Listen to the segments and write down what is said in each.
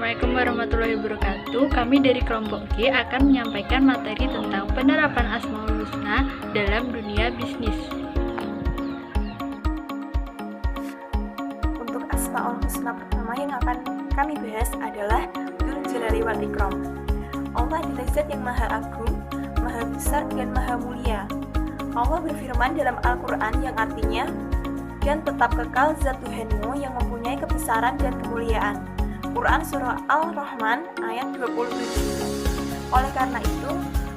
Assalamualaikum warahmatullahi wabarakatuh. Kami dari kelompok G akan menyampaikan materi tentang penerapan Asmaul Husna dalam dunia bisnis. Untuk Asmaul Husna pertama yang akan kami bahas adalah Dzul Jalali wal Ikram. Allah adalah Zat yang Maha Agung, Maha Besar dan Maha Mulia. Allah berfirman dalam Al-Quran yang artinya, dan tetap kekal Zat Tuhanmu yang mempunyai kebesaran dan kemuliaan. Quran Surah Al-Rahman ayat 27. Oleh karena itu,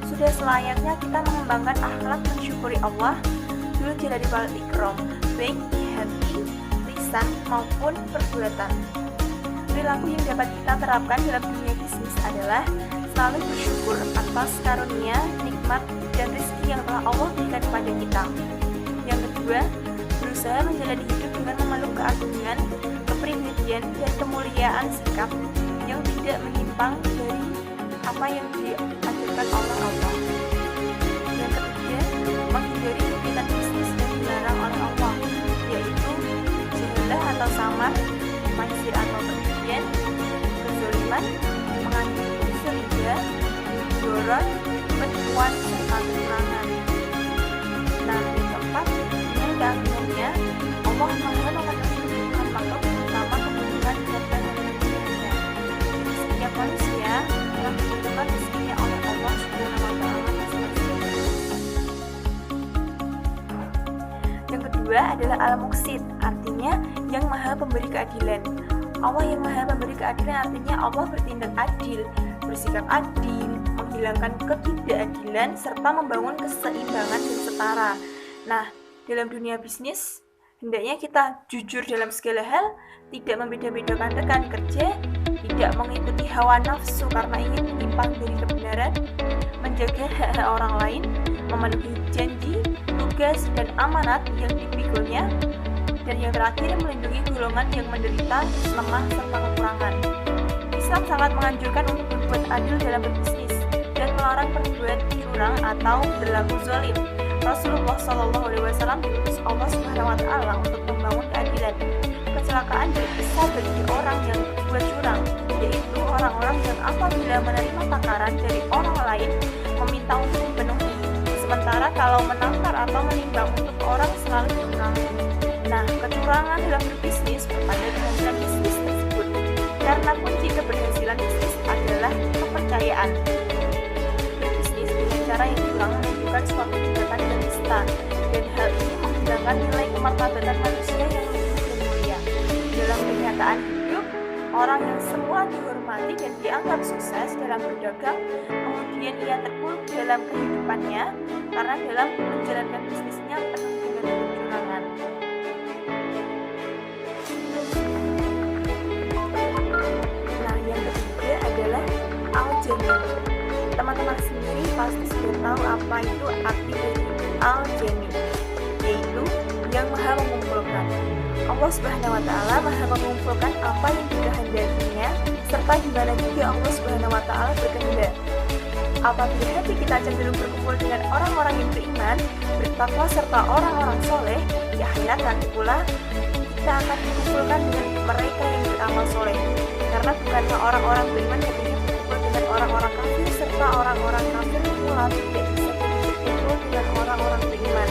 sudah selayaknya kita mengembangkan akhlak mensyukuri Allah Dzul Jalali wal Ikram, baik di hati, lisan maupun perbuatan. Perilaku yang dapat kita terapkan dalam dunia bisnis adalah selalu bersyukur atas karunia, nikmat, dan rezeki yang telah Allah berikan kepada kita. Yang kedua, berusaha menjalani hidup dengan memeluk keagungan, kepribadian, dan kemuliaan sikap yang tidak menyimpang dari apa yang diajarkan oleh Allah. Yang ketiga, menghindari kegiatan bisnis yang dilarang oleh Allah, yaitu jahalah atau samar, maisir atau perjudian, kezaliman, mengandung unsur riba, doron, penipuan, serta kecurangan. Nah, yang keempat, dengan keagungannya, Allah Maha memenuhi makhluk terutama kebutuhan serta kebutuhannya. Jadi setiap manusia telah ditentukan rezekinya oleh Allah Subhanahu wa Ta'ala masing-masing. Yang kedua adalah Al-Muqsit, artinya yang Maha Pemberi Keadilan. Allah yang Maha Pemberi Keadilan artinya Allah bertindak adil, bersikap adil, menghilangkan ketidakadilan, serta membangun keseimbangan dan setara. Nah, dalam dunia bisnis, hendaknya kita jujur dalam segala hal, tidak membeda-bedakan rekan kerja, tidak mengikuti hawa nafsu karena ingin menyimpang dari kebenaran, menjaga hak-hak orang lain, memenuhi janji, tugas, dan amanat yang dipikulnya, dan yang terakhir melindungi golongan yang menderita, lemah, serta kekurangan. Islam sangat menganjurkan untuk berbuat adil dalam berbisnis dan melarang berbuat curang atau berlaku zalim. Rasulullah SAW diutus Allah Subhanahu wa Ta'ala untuk membangun keadilan. Kecelakaan jadi besar bagi orang yang berbuat curang, yaitu orang-orang yang apabila menerima takaran dari orang lain meminta untuk dipenuhi, sementara kalau menakar atau menimbang untuk orang selalu dikurangi. Nah, kecurangan dalam berbisnis bertanda keberhasilan bisnis tersebut, karena kunci keberhasilan bisnis adalah kepercayaan. Berbisnis dengan cara yang curang menunjukkan suatu tindakan yang nista, dan hal ini menghilangkan nilai kemartabatan manusia yang luhur dan mulia. Dalam kenyataan hidup, orang yang semula dihormati dan dianggap sukses dalam berdagang, kemudian ia terpuruk dalam kehidupannya karena dalam menjalankan bisnisnya penuh dengan kecurangan. Nah, yang ketiga adalah Al-Jami. Teman-teman sendiri pasti sudah tahu apa itu arti dari Al-Jami, yaitu yang Maha mengumpulkan. Allah Subhanahu wa Ta'ala Maha mengumpulkan apa yang dikehendakinya, serta di mana juga Allah Subhanahu wa Ta'ala berkehendak. Apabila hati kita cenderung berkumpul dengan orang-orang yang beriman, bertakwa, serta orang-orang soleh, di akhirat nanti pula kita akan dikumpulkan dengan mereka yang beramal soleh. Karena bukanlah orang-orang beriman yang berkumpul dengan orang-orang kafir, serta orang-orang kafir pula tidak bisa berkumpul dengan orang-orang beriman.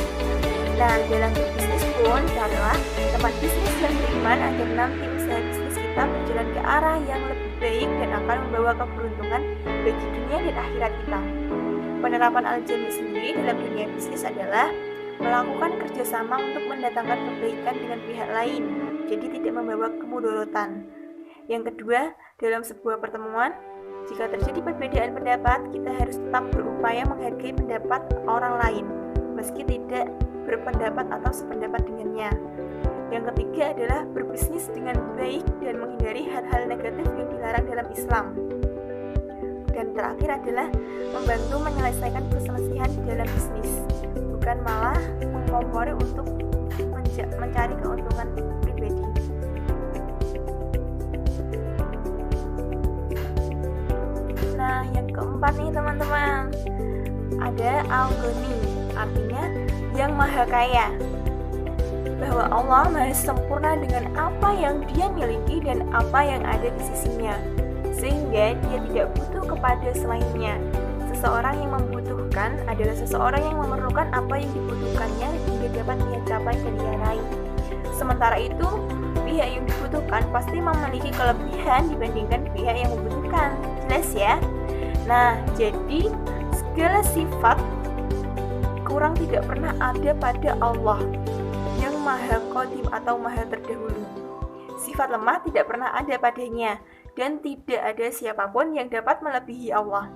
Nah, dalam berbisnis pun carilah tempat bisnis yang beriman agar nanti usaha bisnis kita berjalan ke arah yang lebih baik dan akan membawa keberuntungan bagi dunia dan akhirat kita. Penerapan Al-Jami sendiri dalam dunia bisnis adalah melakukan kerjasama untuk mendatangkan kebaikan dengan pihak lain, jadi tidak membawa kemudorotan. Yang kedua, dalam sebuah pertemuan, jika terjadi perbedaan pendapat, kita harus tetap berupaya menghargai pendapat orang lain, meski tidak berpendapat atau sependapat dengannya. Yang ketiga adalah berbisnis dengan baik dan menghindari hal-hal negatif yang dilarang dalam Islam. Dan terakhir adalah membantu menyelesaikan perselisihan di dalam bisnis, bukan malah mengkompori untuk mencari keuntungan pribadi. Nah, yang keempat nih teman-teman, ada Al-Ghani, artinya yang Maha Kaya. bahwa Allah Maha sempurna dengan apa yang Dia miliki dan apa yang ada di sisinya, sehingga dia tidak butuh kepada selainnya. Seseorang yang membutuhkan adalah seseorang yang memerlukan apa yang dibutuhkannya hingga dapat dia capai dan dia raih. Sementara itu, pihak yang dibutuhkan pasti memiliki kelebihan dibandingkan pihak yang membutuhkan. Jelas ya? Nah, jadi segala sifat kurang tidak pernah ada pada Allah yang Maha Qadim atau Maha terdahulu. Sifat lemah tidak pernah ada padanya, dan tidak ada siapapun yang dapat melebihi Allah.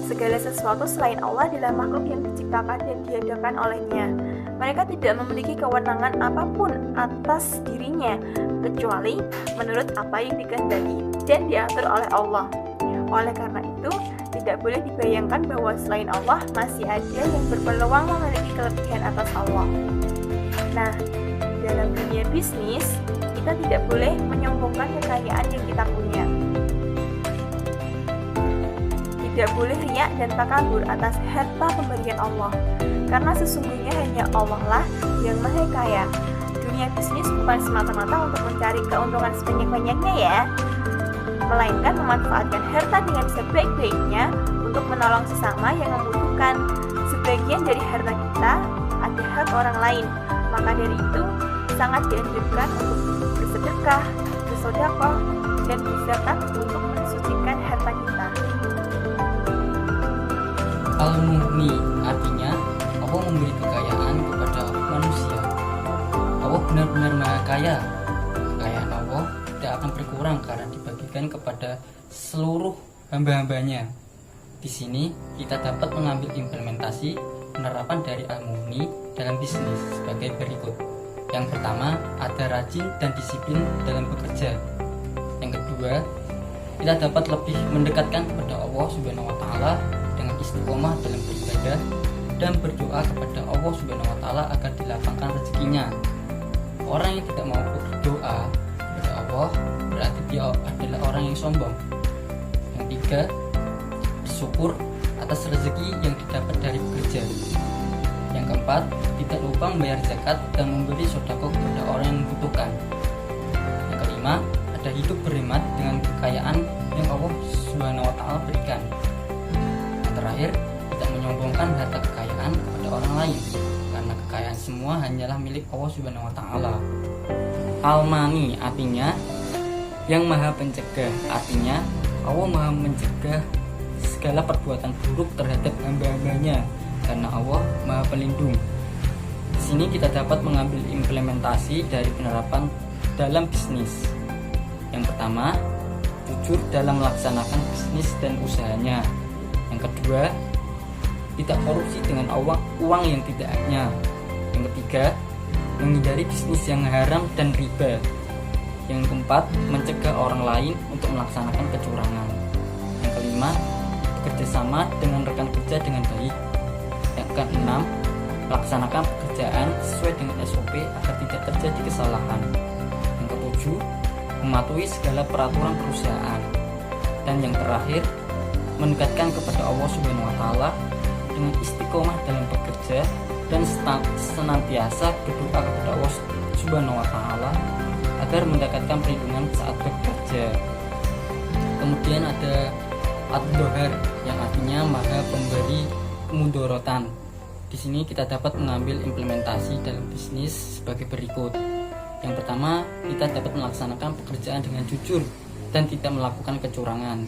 Segala sesuatu selain Allah adalah makhluk yang diciptakan dan diadakan olehnya. Mereka tidak memiliki kewenangan apapun atas dirinya, kecuali menurut apa yang dikehendaki dan diatur oleh Allah. Oleh karena itu, tidak boleh dibayangkan bahwa selain Allah masih ada yang berpeluang memiliki kelebihan atas Allah. Nah, dalam dunia bisnis, kita tidak boleh menyombongkan kekayaan yang kita punya. Tidak boleh riak dan takabur atas harta pemberian Allah, karena sesungguhnya hanya Allah lah yang maha kaya. Dunia bisnis bukan semata-mata untuk mencari keuntungan sebanyak-banyaknya ya, melainkan memanfaatkan harta dengan sebaik-baiknya untuk menolong sesama yang membutuhkan. Sebagian dari harta kita ada hak orang lain, maka dari itu sangat dianjurkan untuk bersedekah, bersedekah, dan berzakat untuk mensucikan harta kita. Al-Mughni artinya Allah memberi kekayaan kepada manusia. Allah benar-benar maha kaya. Kekayaan Allah tidak akan berkurang karena dibagikan kepada seluruh hamba-hambanya. Di sini kita dapat mengambil implementasi penerapan dari Al-Mughni dalam bisnis sebagai berikut. Yang pertama, ada rajin dan disiplin dalam bekerja. Yang kedua, kita dapat lebih mendekatkan kepada Allah Subhanahu wa taala dengan istiqomah dalam beribadah dan berdoa kepada Allah Subhanahu wa taala agar dilapangkan rezekinya. Orang yang tidak mau berdoa kepada Allah berarti dia adalah orang yang sombong. Yang tiga, bersyukur atas rezeki yang didapat dari bekerja. Yang keempat, tidak lupa membayar zakat dan memberi sedekah kepada orang yang membutuhkan. Yang kelima, ada hidup berhemat dengan kekayaan yang Allah Subhanahu wa taala berikan. Yang terakhir, tidak menyombongkan harta kekayaan kepada orang lain, karena kekayaan semua hanyalah milik Allah Subhanahu wa taala. Al-Mani artinya yang maha pencegah, artinya Allah maha mencegah segala perbuatan buruk terhadap hamba-hambanya, karena Allah maha pelindung. Di sini kita dapat mengambil implementasi dari penerapan dalam bisnis. Yang pertama, jujur dalam melaksanakan bisnis dan usahanya. Yang kedua, tidak korupsi dengan uang yang tidak haknya. Yang ketiga, menghindari bisnis yang haram dan riba. Yang keempat, mencegah orang lain untuk melaksanakan kecurangan. Yang kelima, bekerjasama dengan rekan kerja dengan baik. Yang keenam, melaksanakan pekerjaan sesuai dengan SOP agar tidak terjadi kesalahan. Yang ketujuh, mematuhi segala peraturan perusahaan. Dan yang terakhir, mendekatkan kepada Allah Subhanahu wa taala dengan istiqomah dalam bekerja dan senantiasa berdoa kepada Allah Subhanahu wa taala agar mendapatkan perlindungan saat bekerja. Kemudian ada Ad-Dhahar yang artinya maha pemberi kemudorotan. Di sini kita dapat mengambil implementasi dalam bisnis sebagai berikut. Yang pertama, kita dapat melaksanakan pekerjaan dengan jujur dan tidak melakukan kecurangan,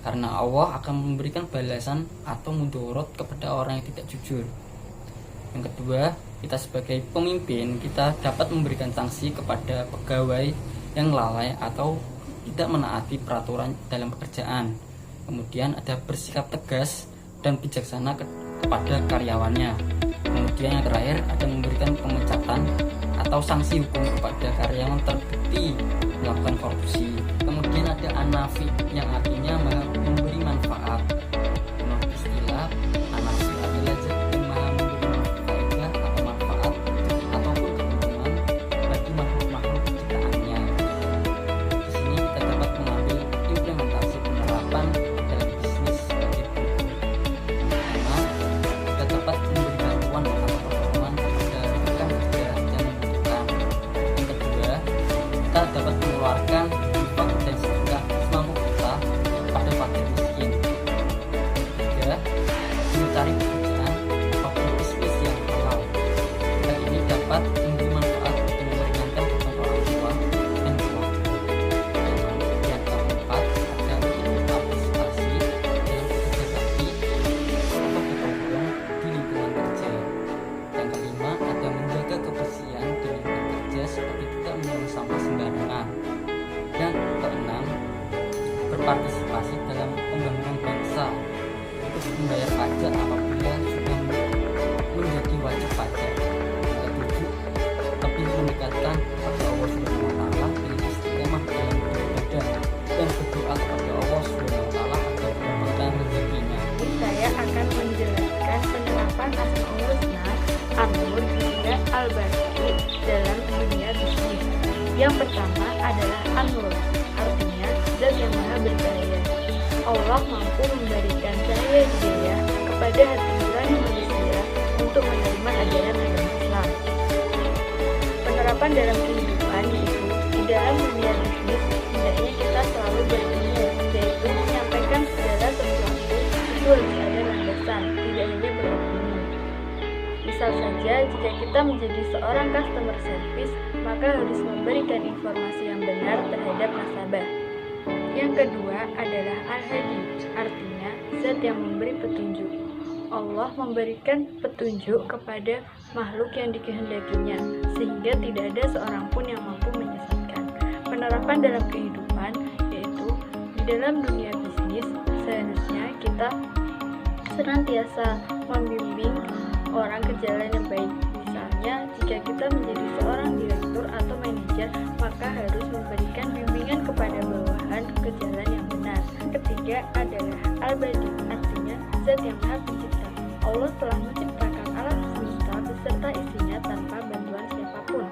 karena Allah akan memberikan balasan atau mudorot kepada orang yang tidak jujur. Yang kedua, kita sebagai pemimpin, kita dapat memberikan sanksi kepada pegawai yang lalai atau tidak menaati peraturan dalam pekerjaan. Kemudian ada bersikap tegas dan bijaksana kepada karyawannya. Kemudian yang terakhir ada memberikan pemecatan atau sanksi hukum kepada karyawan terbukti melakukan korupsi. Kemudian ada anafi yang artinya memberi manfaat. Menurut istilah, anafi adalah zat yang maha memberi faedah atau manfaat ataupun keuntungan bagi makhluk-makhluk ciptaannya. Di sini kita dapat mengambil implementasi penerapan dalam bisnis sebagai berikut. Pertama, kita dapat memberi bantuan atau pertolongan kepada rekan kerja yang membutuhkan. Yang kedua, kita dapat mengeluarkan infak dan sedekah semampu kita. membayar pajak apabila sudah menjadi wajib pajak. Yang ketujuh, lebih mendekatkan kepada Allah Subhanahu wa taala dengan istiqomah dalam beribadah dan berdoa kepada Allah Subhanahu wa taala agar mendapatkan rezekinya. Saya akan menjelaskan penerapan Asmaul Husna, An-Nur, hingga Al-Baqi dalam dunia bisnis. Yang pertama adalah An-Nur, artinya zat yang maha berdaya. Allah mampu memberikan cahaya hidayah kepada hati nurani manusia untuk menerima ajaran agama Islam. Penerapan dalam kehidupan yaitu di dalam dunia bisnis hendaknya kita selalu berilmu, yaitu menyampaikan segala sesuatu itu harus ada landasan, tidak hanya beropini. Misal saja, jika kita menjadi seorang customer service, maka harus memberikan informasi yang benar terhadap nasabah. Yang kedua adalah Al-Hadi, artinya zat yang memberi petunjuk. Allah memberikan petunjuk kepada makhluk yang dikehendakinya, sehingga tidak ada seorang pun yang mampu menyesatkan. Penerapan dalam kehidupan yaitu di dalam dunia bisnis, seharusnya kita senantiasa membimbing orang ke jalan yang baik. Misalnya, jika kita menjadi seorang direktur atau manajer, maka harus memberikan bimbingan kepada bawahan ke jalan yang benar. Ketiga adalah Al-Badi, artinya zat yang maha pencipta. Allah telah menciptakan alam semesta beserta isinya tanpa bantuan siapapun.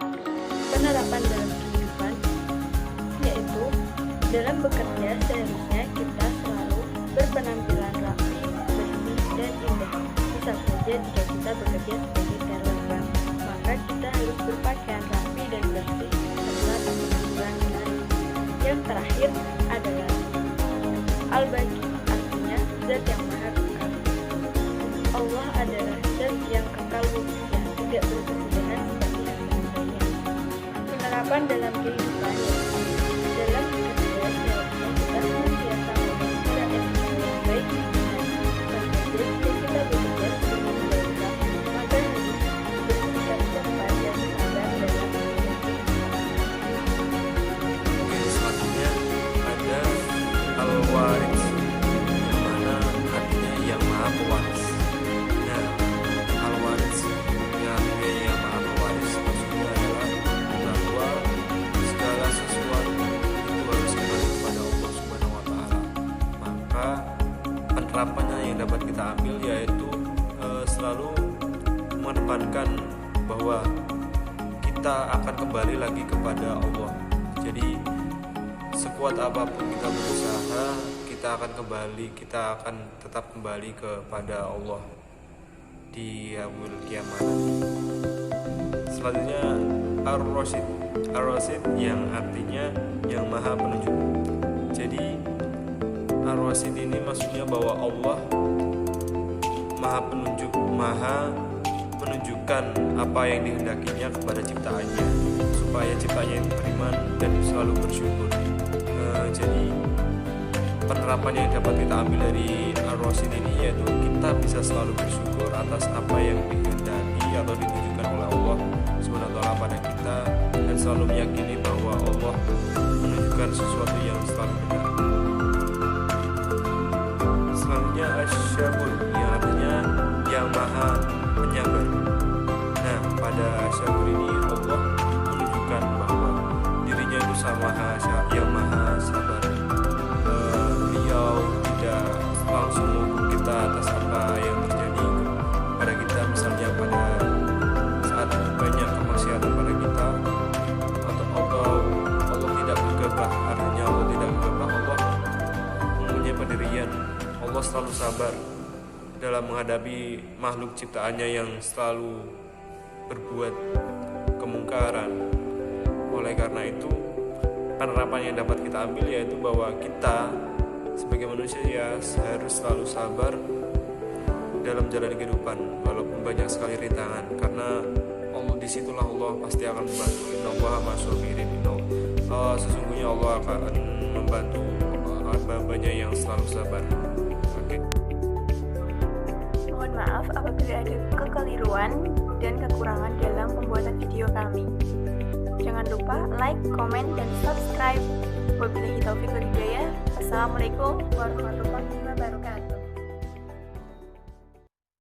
Penerapan dalam kehidupan yaitu dalam bekerja seharusnya kita selalu berpenampilan rapi, bersih, dan indah. Misal saja jika kita bekerja sebagai teller bank, maka kita harus berpakaian rapi dan bersih serta berpenampilan menarik. Yang terakhir adalah Al-Baqi, artinya zat yang maha kekal. Allah adalah zat yang kekal wujudnya, tidak berkesudahan seperti hamba-hambanya. Penerapan dalam kehidupan dalam bekerja seharusnya kita senantiasa membaca etika yang baik dan saja jika kita bekerja dengan baiklah, maka harus bersikap sabar dan sabar dalam bekerja. Oke, selanjutnya ada Al-Waris, yang mana artinya yang maha pewaris. Nah, Al-Waris yang artinya yang maha pewaris maksudnya adalah bahwa segala sesuatu itu harus kembali kepada Allah Subhanahu wa taala. Maka penerapannya yang dapat kita ambil yaitu selalu mengedepankan bahwa kita akan kembali lagi kepada Allah. Jadi sekuat apapun kita berusaha, kita akan tetap kembali kepada Allah di yaumul kiamat. Selanjutnya Ar-Rasyid yang artinya yang maha penunjuk. Jadi Ar-Rasyid ini maksudnya bahwa Allah maha penunjuk, maha menunjukkan apa yang dikehendakinya kepada ciptaannya supaya ciptaannya beriman dan selalu bersyukur. Jadi penerapan yang dapat kita ambil dari Ar-Rasyid ini yaitu kita bisa selalu bersyukur atas apa yang dikehendaki atau ditunjukkan oleh Allah Subhanahu wa taala pada kita, dan selalu meyakini bahwa Allah menunjukkan sesuatu yang selalu benar. Selanjutnya Asy-Syabur yang artinya yang maha penyabar. Nah, pada Asy-Syabur ini Allah menunjukkan bahwa dirinya itu yang maha sabar. Beliau tidak langsung menghukum kita atas apa yang terjadi pada kita, misalnya pada saat banyak kemaksiatan pada kita, atau Allah tidak gegabah. Artinya Allah tidak gegabah, Allah mempunyai pendirian. Allah selalu sabar dalam menghadapi makhluk ciptaannya yang selalu berbuat kemungkaran. Oleh karena itu, penerapan yang dapat kita ambil yaitu bahwa kita sebagai manusia ya harus selalu sabar dalam jalan kehidupan walaupun banyak sekali rintangan, karena Allah disitulah Allah pasti akan membantu. Innallaha ma'as-sabirin. Sesungguhnya Allah akan membantu hamba-hambanya yang selalu sabar. Oke. Mohon maaf apabila ada kekeliruan dan kekurangan dalam pembuatan video kami. Jangan lupa like, komen, dan subscribe. Wabillahi taufiq wal hidayah. Assalamualaikum warahmatullahi wabarakatuh.